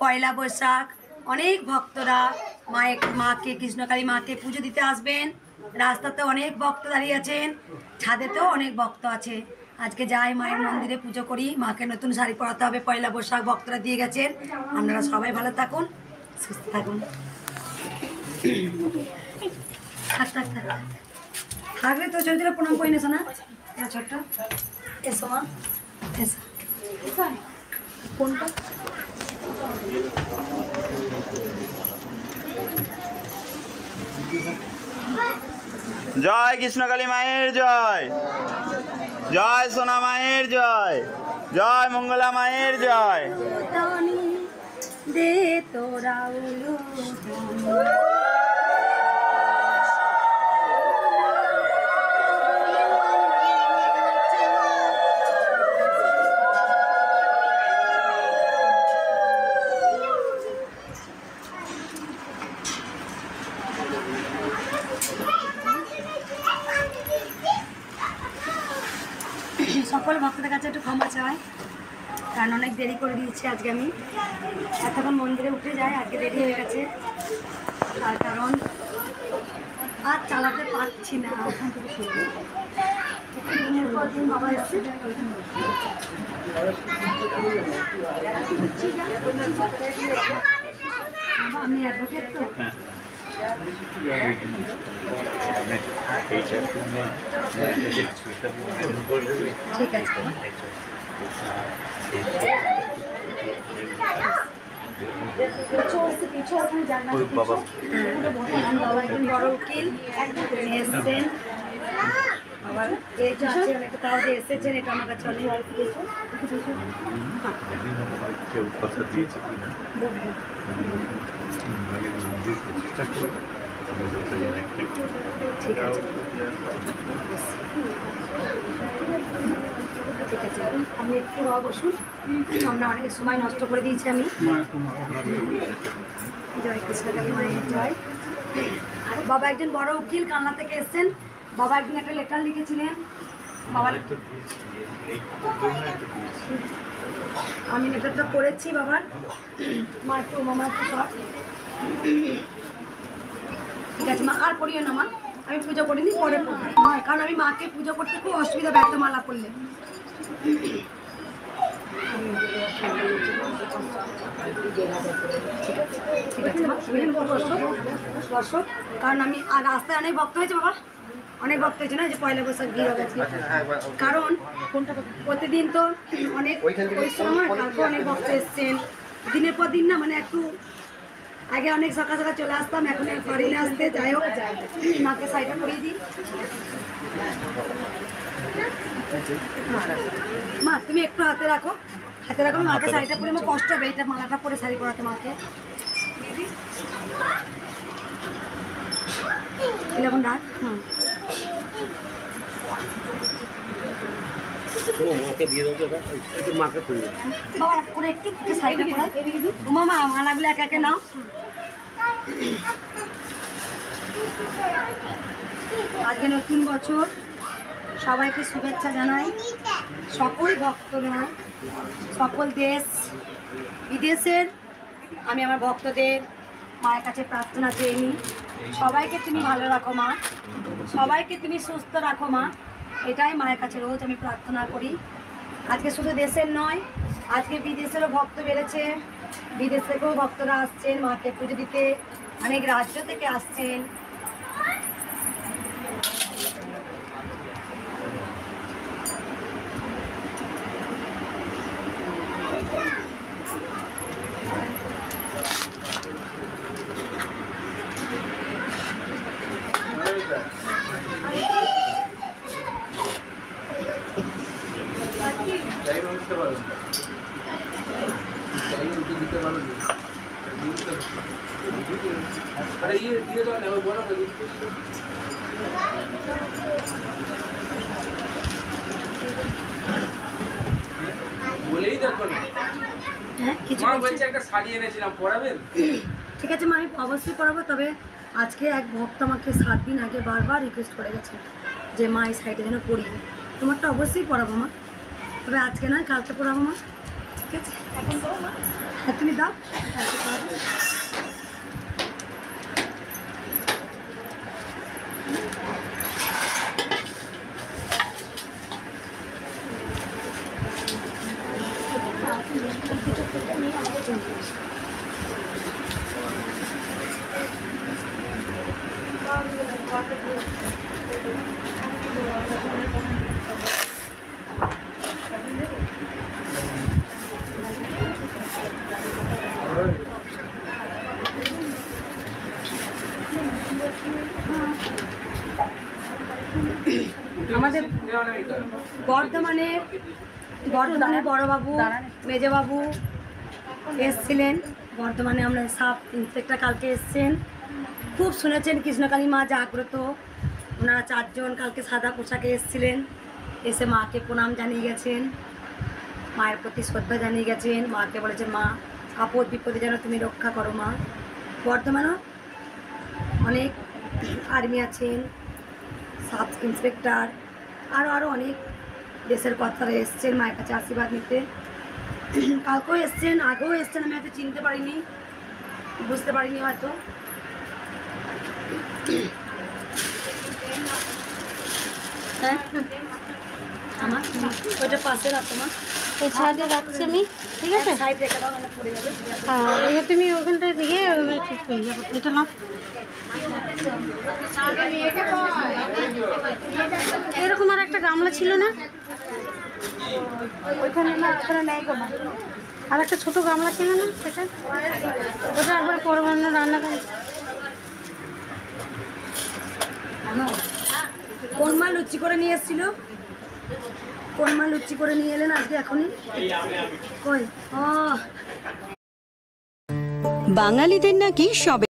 পয়লা বৈশাখ অনেক ভক্তরা মাকে কৃষ্ণকালী মাকে পুজো দিতে আসবেন। রাস্তাতে অনেক ভক্ত দাঁড়িয়ে আছেন, ছাদেতেও অনেক ভক্ত আছে। আজকে যাই মায়ের মন্দিরে পুজো করি, মাকে নতুন শাড়ি পরাতে হবে, পয়লা বৈশাখ ভক্তরা দিয়ে গেছেন। আপনারা সবাই ভালো থাকুন, সুস্থ থাকুন। থাকলে তো চলছিল প্রণাম করে নেছো না ছোট্ট, এসো মা এসো। কোনটা জয় কৃষ্ণকালী মায়ের জয়, জয় সোনা মায়ের জয়, জয় মঙ্গলা মায়ের জয়। দে তোরা সকল ভক্তদের কাছে একটু ক্ষমা চাই, কারণ অনেক দেরি করে দিয়েছি আজকে। আমি এতক্ষণ মন্দিরে উঠে যাই, আজকে দেরি হয়ে গেছে, তার কারণ আর চালাতে পারছি না। বাবা এসছে, আমি অ্যাডভোকেট তো। ঠিক আছে, বাবা একজন বড় উকিল এসছেন, আবার তাও যে এসেছেন, এটা আমার কাছে অনেক ঠিক আছে। ঠিক আছে, আমি একটু বসুন, আমরা অনেক সময় নষ্ট করে দিয়েছি। আমি জয় কৃষ্ণকালী মায়ের জয়। বাবা একজন বড় উকিল কালনা থেকে এসছেন, বাবা একদিন একটা লেটার লিখেছিলেন। বাবা আমি লেটারটা পড়েছি বাবার, মা একটু মামা একটু সব ঠিক আছে মা, আর পড়িও না মা, আমি পুজো করিনি, পরে কারণ আমি মাকে পুজো করতে খুব অসুবিধা, ব্যর্থ মালা করলে। দর্শক, কারণ আমি আর রাস্তায় অনেক ভক্ত হয়েছে বাবা, অনেক ভক্ত হয়েছে না, যে পয়লা বৈশাখ ভিড় হবে। কারণ প্রতিদিন তো অনেক পরিশ্রম হয়, কালকে অনেক ভক্ত এসছেন, দিনের পর দিন না, মানে একটু আগে অনেক সকাল সকাল চলে আসতাম, এখন পারি না আসতে। যাই হোক, মাকে শাড়িটা পরিয়ে দিই। মা তুমি একটু হাতে রাখো, হাতে রাখো, মাকে শাড়িটা পরে আমার কষ্ট হবে, এটা মালাটা পরে শাড়ি পরাতে মাকে। এরকম রাখ। বাবা করে একটু শাড়িটা পরা, মামা মালাগুলো একে একে নাও। আজকে নতুন বছর, সবাইকে শুভেচ্ছা জানাই। সকল ভক্তরা, সকল দেশ বিদেশের আমি আমার ভক্তদের মায়ের কাছে প্রার্থনা চেয়ে নিই, সবাইকে তুমি ভালো রাখো মা, সবাইকে তুমি সুস্থ রাখো মা, এটাই মায়ের কাছে রোজ আমি প্রার্থনা করি। আজকে শুধু দেশের নয়, আজকে বিদেশেরও ভক্ত বেড়েছে, বিদেশ থেকেও ভক্তরা আসছেন মাকে পুজো দিতে, অনেক রাজ্য থেকে আসছেন। ঠিক আছে মা, আমি অবশ্যই পড়াবো। তবে আজকে এক ভক্ত আমাকে 7 দিন আগে বারবার রিকোয়েস্ট করে গেছে যে মা এই শাড়িটা যেন পরি, তোমারটা অবশ্যই পড়াবো মা, তবে আজকে নয়, কালকে পড়াবো মা। ঠিক আছে, এখন পড়ো মা। তুমি দাও। আমাদের বর্ধমানের বড়বাবু মেজবাবু এসছিলেন বর্ধমানে। আমরা সাব ইন্সপেক্টর কালকে এসছেন। খুব শুনেছেন কৃষ্ণকালী মা জাগ্রত। ওনারা 4 জন কালকে সাদা পোশাকে এসছিলেন, এসে মাকে প্রণাম জানিয়ে গেছেন, মায়ের প্রতি শ্রদ্ধা জানিয়ে গেছেন। মাকে বলেছেন মা আপদ বিপদে যেন তুমি রক্ষা করো মা। বর্ধমানেও অনেক আর্মি আছেন, সাব ইন্সপেক্টর, আরও অনেক দেশের কথারা এসছেন মায়ের কাছে আশীর্বাদ নিতে। কালকেও এসছেন, আগেও এসছেন, আমি হয়তো চিনতে পারিনি, বুঝতে পারিনি হয়তো। হ্যাঁ আমার ওইটা পাশে রাখো মা, এই ছাদে রাখছি আমি, ঠিক আছে? সাইড রেখে দাও, মানে পড়ে যাবে। হ্যাঁ, এবার তুমি ওখানটায় দিয়ে ঠিক হয়ে যাবে। এটা নাও। এরকম আর একটা গামলা ছিল না ওইখানে? না ওখানে নেই গো মা। আর একটা ছোটো গামলা ছিল না সেটা? ওটা একবার পরমান্ন রান্না করে। কোন মা লুচি করে নিয়ে এসেছিল? কোন মা লুচি করে নিয়ে এলেন আজকে এখনই? কই? ও বাঙালিদের নাকি সবে